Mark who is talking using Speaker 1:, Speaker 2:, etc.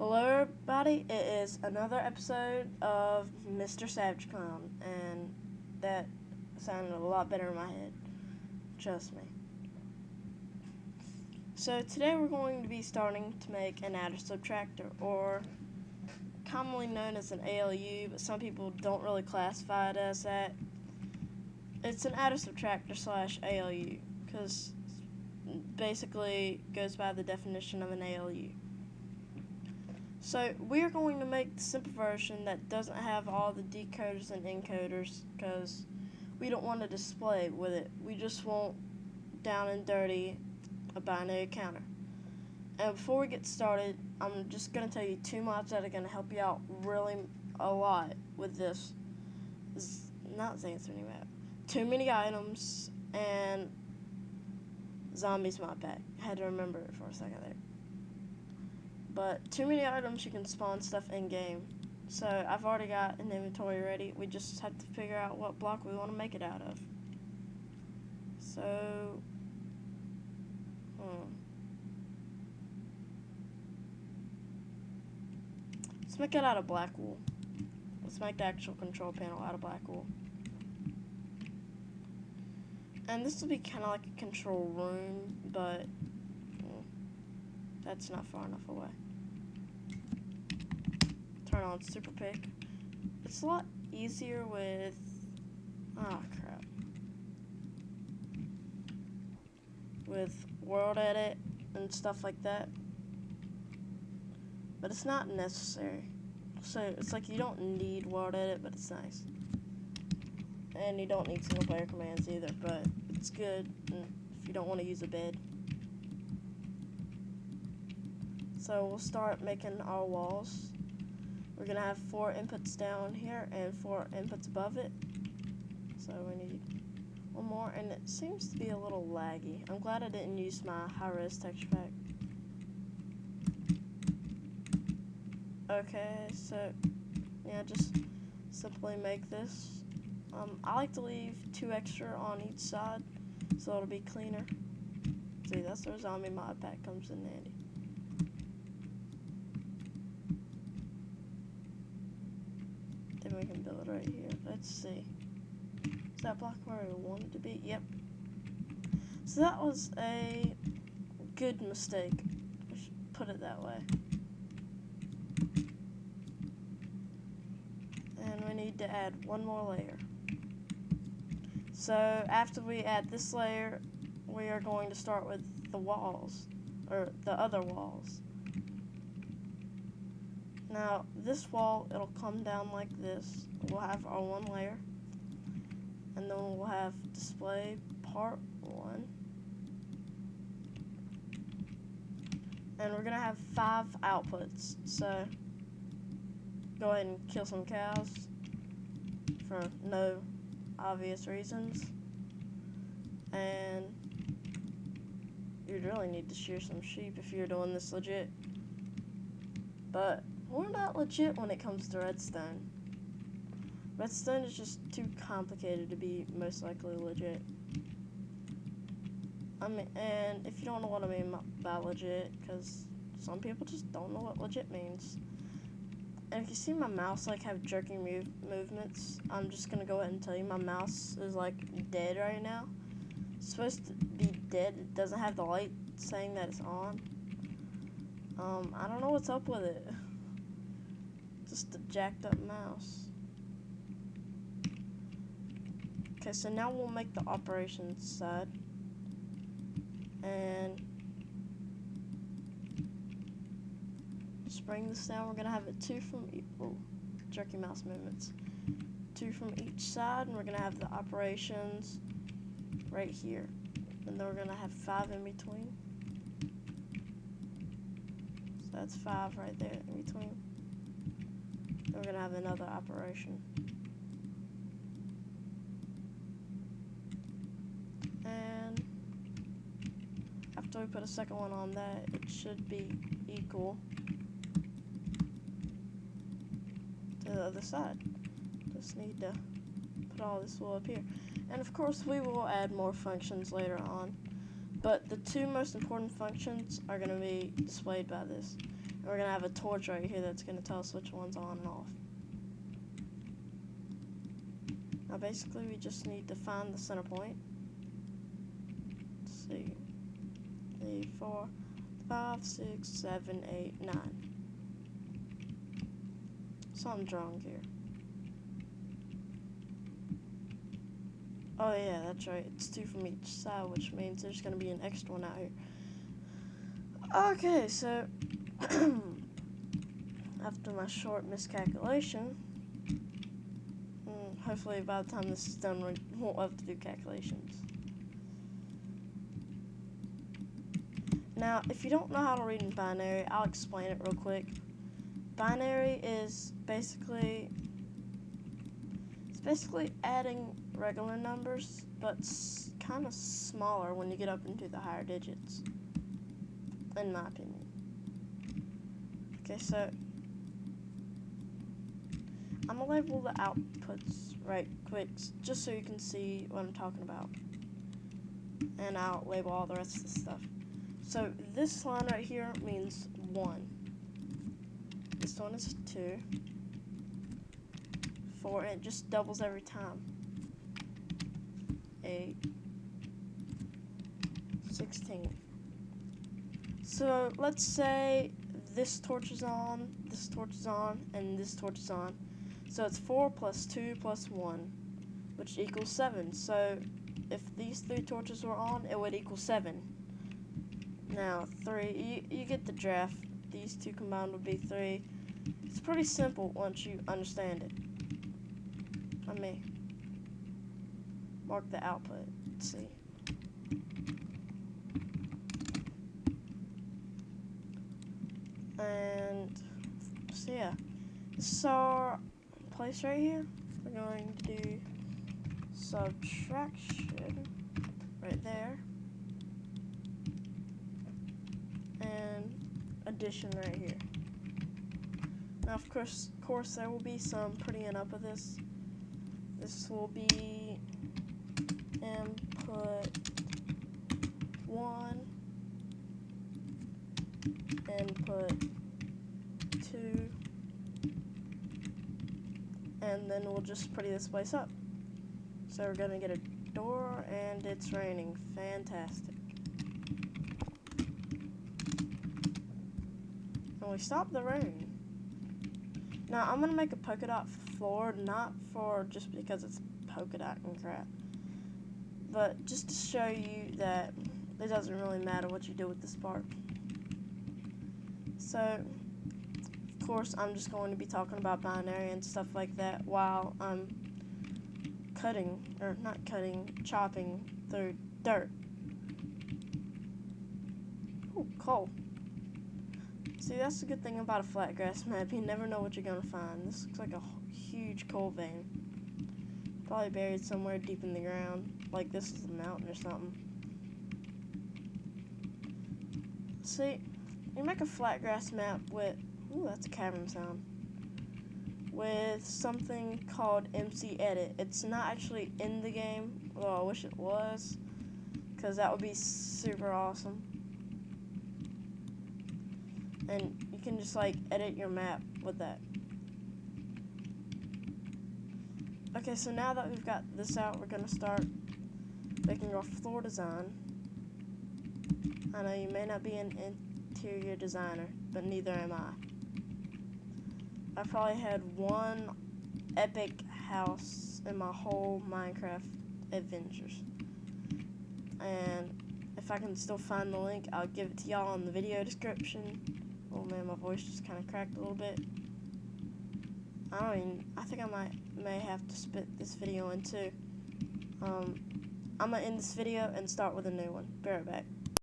Speaker 1: Hello everybody, it is another episode of Mr. Savage Clown, and that sounded a lot better in my head, trust me. So today we're going to be starting to make an adder subtractor, or commonly known as an ALU, but some people don't really classify it as that. It's an adder subtractor slash ALU, because basically goes by the definition of an ALU. So we are going to make the simple version that doesn't have all the decoders and encoders because we don't want to display with it. We just want down and dirty a binary counter. And before we get started, I'm just going to tell you two mods that are going to help you out really a lot with this. Not Xanthony map. Too many items and zombies mod pack. I had to remember it for a second there. But too many items, you can spawn stuff in game. So I've already got an inventory ready. We just have to figure out what block we want to make it out of. So, let's make it out of black wool. Let's make the actual control panel out of black wool. And this will be kind of like a control room, but that's not far enough away. Turn on super pick. It's a lot easier with with world edit and stuff like that, but it's not necessary. So it's like you don't need world edit, but it's nice, and you don't need single player commands either, but it's good if you don't want to use a bed. So we'll start making our walls. We're going to have 4 inputs down here and 4 inputs above it. So we need one more, and it seems to be a little laggy. I'm glad I didn't use my high-res texture pack. Okay, so yeah, just simply make this. I like to leave 2 extra on each side so it'll be cleaner. See, that's where zombie mod pack comes in handy. Then we can build right here. Let's see. Is that block where we want it to be? Yep. So that was a good mistake. I should put it that way. And we need to add one more layer. So after we add this layer, we are going to start with the walls, or the other walls. Now, this wall, it'll come down like this. We'll have our one layer, and then we'll have display part 1. And we're gonna have 5 outputs. So, go ahead and kill some cows for no obvious reasons. And you'd really need to shear some sheep if you're doing this legit. But we're not legit when it comes to redstone. Redstone is just too complicated to be most likely legit. I mean, and if you don't know what I mean by legit, because some people just don't know what legit means. And if you see my mouse like have jerking movements, I'm just gonna go ahead and tell you my mouse is like dead right now. It's supposed to be dead. It doesn't have the light saying that it's on. I don't know what's up with it. Just a jacked up mouse. Okay, so now we'll make the operations side. And just bring this down. We're gonna have it 2 from jerky mouse movements. 2 from each side, and we're gonna have the operations right here. And then we're gonna have 5 in between. So that's 5 right there in between. Then we're gonna have another operation. And after we put a second one on that, it should be equal to the other side. Just need to put all this wool up here. And of course we will add more functions later on. But the 2 most important functions are going to be displayed by this. And we're gonna have a torch right here that's gonna tell us which one's on and off. Now basically we just need to find the center point. Let's see. 3, 4, 5, 6, 7, 8, 9. Something's wrong here. Oh yeah, that's right. It's 2 from each side, which means there's gonna be an extra one out here. Okay, so after my short miscalculation, hopefully by the time this is done, we won't have to do calculations. Now, if you don't know how to read in binary, I'll explain it real quick. Binary is basically adding regular numbers, but kind of smaller when you get up into the higher digits, in my opinion. Okay, so I'm gonna label the outputs right quick, just so you can see what I'm talking about, and I'll label all the rest of the stuff. So this line right here means 1. This one is 2, 4, and it just doubles every time. 8, 16. So let's say this torch is on, this torch is on, and this torch is on. So it's 4 plus 2 plus 1, which equals 7. So if these 3 torches were on, it would equal 7. Now 3, you get the draft. These 2 combined would be 3. It's pretty simple once you understand it. Let me mark the output. Let's see. And so yeah, this is our place right here. We're going to do subtraction right there, and addition right here. Now of course there will be some prettying up of this. This will be input 1, input 2, and then we'll just pretty this place up. So we're gonna get a door, and it's raining. Fantastic. And we stop the rain. Now I'm gonna make a polka dot floor, not for just because it's polka dot and crap, but just to show you that it doesn't really matter what you do with this part. So of course I'm just going to be talking about binary and stuff like that while I'm chopping through dirt. Ooh, coal. See, that's the good thing about a flat grass map. You never know what you're gonna find. This looks like a huge coal vein. Probably buried somewhere deep in the ground. Like this is a mountain or something. See, you make a flat grass map with, ooh, that's a cavern sound, with something called MC Edit. It's not actually in the game. Well, I wish it was, because that would be super awesome. And you can just like edit your map with that. Okay, so now that we've got this out, we're gonna start making our floor design. I know you may not be an interior designer, but neither am I. I probably had one epic house in my whole Minecraft adventures. And if I can still find the link, I'll give it to y'all in the video description. Oh man, my voice just kind of cracked a little bit. I think I may have to split this video in two. I'm gonna end this video and start with a new one. Be right back.